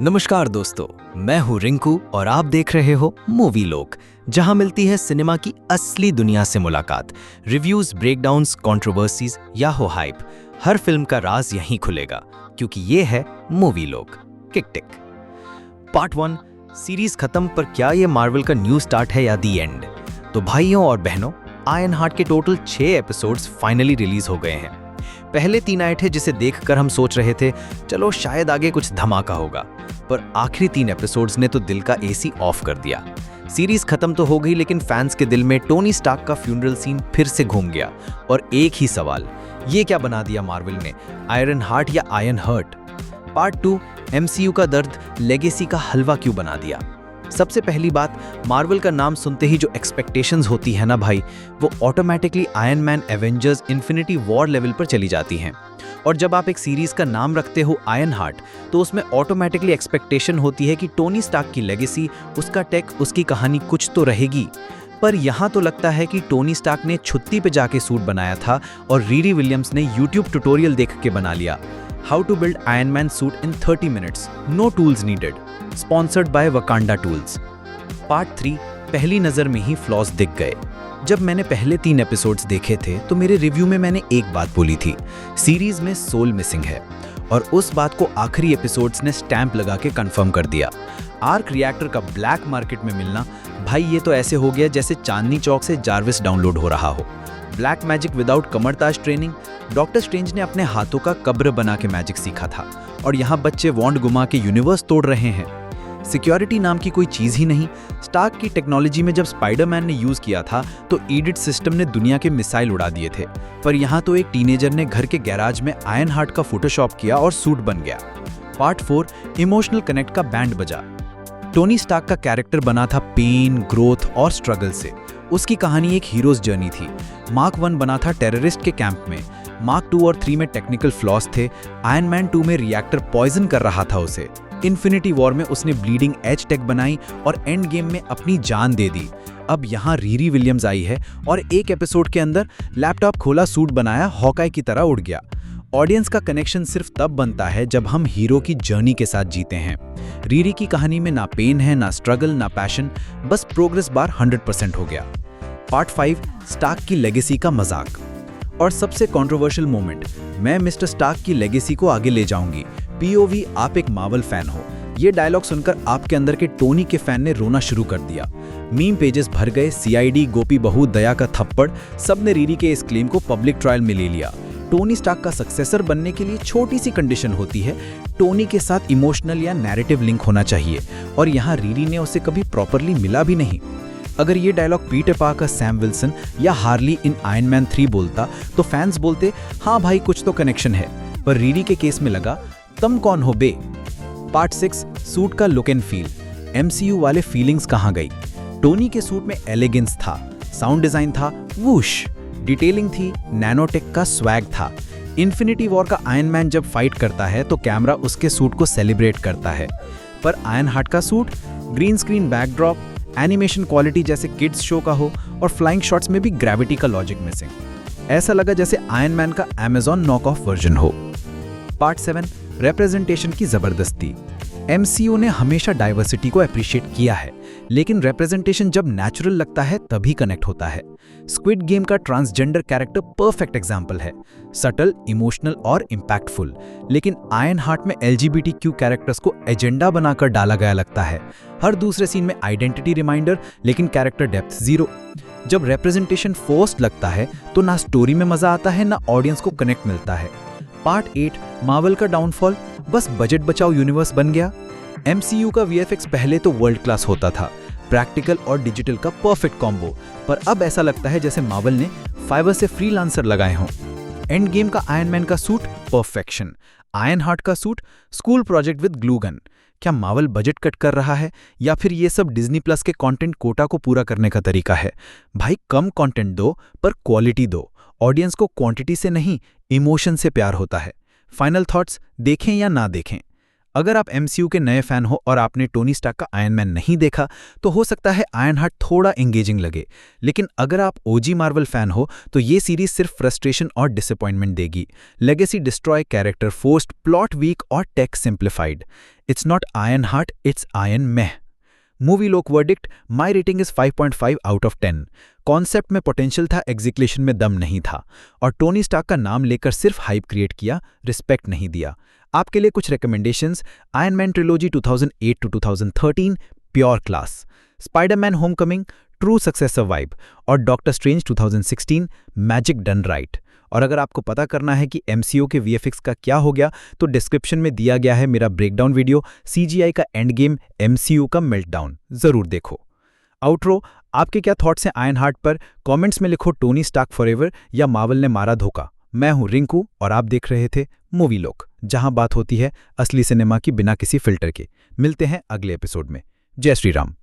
नमस्कार दोस्तों, मैं हूं रिंकू और आप देख रहे हो मूवी लोक, जहां मिलती है सिनेमा की असली दुनिया से मुलाकात। रिव्यूज, ब्रेकडाउन्स, कंट्रोवर्सीज या हो हाइप, हर फिल्म का राज यहीं खुलेगा, क्योंकि ये है मूवी लोक। टिक टिक। पार्ट 1 सीरीज खत्म, पर क्या ये मार्वल का न्यू स्टार्ट है या दी एंड? तो भाइयों और बहनों, आयरन हार्ट के टोटल 6 एपिसोड्स फाइनली रिलीज हो गए हैं। पहले 3 आए थे जिसे देखकर हम सोच रहे थे चलो शायद आगे कुछ धमाका होगा, पर आखिरी 3 एपिसोड्स ने तो दिल का एसी ऑफ कर दिया। सीरीज खत्म तो हो गई, लेकिन फैंस के दिल में टोनी स्टार्क का फ्यूनरल सीन फिर से घूम गया। और एक ही सवाल, ये क्या बना दिया मार्वल ने, आयरन हार्ट या आयरन हर्ट? पार्ट 2 एमसीयू का दर्द लेगेसी का हलवा क्यों बना दिया? सबसे पहली बात, मार्वल का नाम सुनते ही जो एक्सपेक्टेशंस होती है ना भाई, वो automatically iron man, Avengers, infinity war level पर चली जाती हैं। और जब आप एक सीरीज का नाम रखते हो आयरन हार्ट, तो उसमें ऑटोमेटिकली एक्सपेक्टेशन होती है कि टोनी स्टार्क की लेगेसी, उसका टेक, उसकी कहानी कुछ तो रहेगी। पर यहाँ तो लगता है कि टोनी स्टार्क ने छुट्टी पे जाके सूट बनाया था और रीरी विलियम्स ने यूट्यूब ट्यूटोरियल देख के बना लिया। How to build Iron Man suit in 30 minutes, no tools needed, sponsored by Wakanda tools. Part 3 पहली नज़र में ही फ्लॉज दिख गए। जब मैंने पहले 3 एपिसोड्स देखे थे तो मेरे रिव्यू में मैंने एक बात बोली थी, सीरीज में सोल मिसिंग है। और उस बात को आखिरी एपिसोड्स ने स्टैंप लगा के कंफर्म कर दिया। आर्क रिएक्टर का ब्लैक मार्केट में मिलना, भाई ये तो ऐसे हो गया जैसे चांदनी चौक से जार्विस डाउनलोड हो रहा हो। Black magic without Kamar Taj training, Doctor Strange ने अपने हाथों का कब्र बना के मैजिक सीखा था, और यहाँ बच्चे वॉन्ड घुमा के यूनिवर्स तोड़ रहे हैं। सिक्योरिटी नाम की कोई चीज ही नहीं। स्टार्क की टेक्नोलॉजी में जब स्पाइडरमैन ने यूज किया था तो ईडिट सिस्टम ने दुनिया के मिसाइल उड़ा दिए थे, पर यहाँ तो एक टीनेजर ने घर के गैराज में आयरन हार्ट का फोटोशॉप किया और सूट बन गया। पार्ट 4 इमोशनल कनेक्ट का बैंड बजा। टोनी स्टार्क का कैरेक्टर बना था पेन, ग्रोथ और स्ट्रगल से। उसकी कहानी एक हीरोज जर्नी थी। मार्क 1 बना था टेररिस्ट के कैंप में। मार्क 2 और 3 में टेक्निकल फ्लॉस थे। आयरन मैन 2 में रिएक्टर पॉइजन कर रहा था उसे। इन्फिनिटी वॉर में उसने ब्लीडिंग एज टेक बनाई और एंड गेम में अपनी जान दे दी। अब यहाँ रीरी विलियम्स आई है और एक एपिसोड के अंदर लैपटॉप खोला, सूट बनाया, हॉकाई की तरह उड़ गया। ऑडियंस का कनेक्शन सिर्फ तब बनता है जब हम हीरो की जर्नी के साथ जीते हैं। रीरी की कहानी में ना पेन है, ना स्ट्रगल, ना पैशन, बस प्रोग्रेस बार 100% हो गया। पार्ट 5 स्टार्क की लेगेसी का मजाक। और सबसे कंट्रोवर्शियल मोमेंट, मैं मिस्टर स्टार्क की लेगेसी को आगे ले जाऊंगी। पीओवी, आप एक मार्वल फैन हो। ये डायलॉग सुनकर आपके अंदर के टोनी के फैन ने रोना शुरू कर दिया। मीम पेजेस भर गए। सीआईडी, गोपी बहू, दया का थप्पड़, सबने रीरी के इस क्लेम को पब्लिक ट्रायल में ले लिया। टोनी स्टार्क का सक्सेसर बनने के लिए छोटी सी कंडीशन होती है, टोनी के साथ इमोशनल या नैरेटिव लिंक होना चाहिए, और यहाँ रीरी ने उसे कभी प्रॉपरली मिला भी नहीं। अगर ये dialogue Peter Parker, Sam Wilson या हार्ली इन आयरन मैन 3 बोलता तो फैंस बोलते हाँ भाई कुछ तो कनेक्शन है, पर रीरी के केस में लगा तुम कौन हो बे। पार्ट 6 सूट का लुक एंड फील। एमसीयू वाले फीलिंग्स कहाँ गई? टोनी के सूट में एलिगेंस था, साउंड डिजाइन था वूश, डिटेलिंग थी, नैनोटेक का स्वैग था। इन्फिनिटी वॉर का आयरन मैन जब फाइट करता है तो कैमरा उसके सूट को सेलिब्रेट करता है, पर आयरन हार्ट का suit green screen backdrop, animation quality जैसे किड्स शो का हो, और फ्लाइंग शॉट्स में भी ग्रेविटी का लॉजिक मिसिंग। ऐसा लगा जैसे आयरन मैन का अमेजॉन नॉक ऑफ वर्जन हो। पार्ट 7 रिप्रेजेंटेशन की जबरदस्ती। एमसीयू ने हमेशा डाइवर्सिटी को अप्रिशिएट किया है, लेकिन रिप्रेजेंटेशन जब नेचुरल लगता है तभी कनेक्ट होता है। स्क्विड गेम का ट्रांसजेंडर कैरेक्टर परफेक्ट एग्जाम्पल है, सटल, इमोशनल और इम्पैक्टफुल। लेकिन आयरन हार्ट में एलजीबीटीक्यू कैरेक्टर्स को एजेंडा बनाकर डाला गया लगता है। हर दूसरे सीन में आइडेंटिटी रिमाइंडर, लेकिन कैरेक्टर डेप्थ जीरो। जब रिप्रेजेंटेशन फोर्स्ड लगता है तो ना स्टोरी में मजा आता है, ना ऑडियंस को कनेक्ट मिलता है। पार्ट 8 मार्वल का डाउनफॉल। बस बजट बचाओ यूनिवर्स बन गया। एमसीयू का वीएफएक्स पहले तो वर्ल्ड क्लास होता था, प्रैक्टिकल और डिजिटल का परफेक्ट कॉम्बो, पर अब ऐसा लगता है जैसे मार्वल ने फाइवर से फ्रीलांसर लगाए हों। एंड गेम का आयरन मैन का सूट परफेक्शन, आयरन हार्ट का suit school project with glue gun. क्या मार्वल बजट कट कर रहा है, या फिर ये सब डिज्नी प्लस के कंटेंट कोटा को पूरा करने का तरीका है? भाई कम कंटेंट दो पर क्वालिटी दो। ऑडियंस को क्वांटिटी से नहीं, इमोशन से प्यार होता है। फाइनल थॉट्स, देखें या ना देखें? अगर आप एमसीयू के नए फैन हो और आपने टोनी स्टार्क का आयरन मैन नहीं देखा तो हो सकता है आयरन हार्ट थोड़ा एंगेजिंग लगे, लेकिन अगर आप ओजी मार्वल फैन हो तो ये सीरीज सिर्फ फ्रस्ट्रेशन और डिसअपॉइंटमेंट देगी। Legacy destroy, character forced, plot weak और tech simplified. It's not Iron Heart, it's Iron meh. Movie लोक verdict, my rating is 5.5 out of 10। Concept में पोटेंशियल था, एग्जीक्यूशन में दम नहीं था, और टोनी स्टार्क का नाम लेकर सिर्फ हाइप क्रिएट किया, रिस्पेक्ट नहीं दिया। आपके लिए कुछ recommendations: Iron Man trilogy 2008 to 2013, pure class; Spiderman Homecoming, true successor vibe; और Doctor Strange 2016, magic done right. और अगर आपको पता करना है कि एमसीयू के वीएफएक्स का क्या हो गया तो डिस्क्रिप्शन में दिया गया है मेरा ब्रेकडाउन वीडियो, सीजीआई का एंड गेम, एमसीयू का मेल्टडाउन, जरूर देखो। आउटरो, आपके क्या थॉट्स हैं आयरन हार्ट पर? कमेंट्स में लिखो टोनी स्टार्क फॉरएवर या मार्वल ने मारा धोखा। मैं हूं रिंकू और आप देख रहे थे मूवी लोक, जहां बात होती है असली सिनेमा की बिना किसी फिल्टर के। मिलते हैं अगले एपिसोड में। जय श्री राम।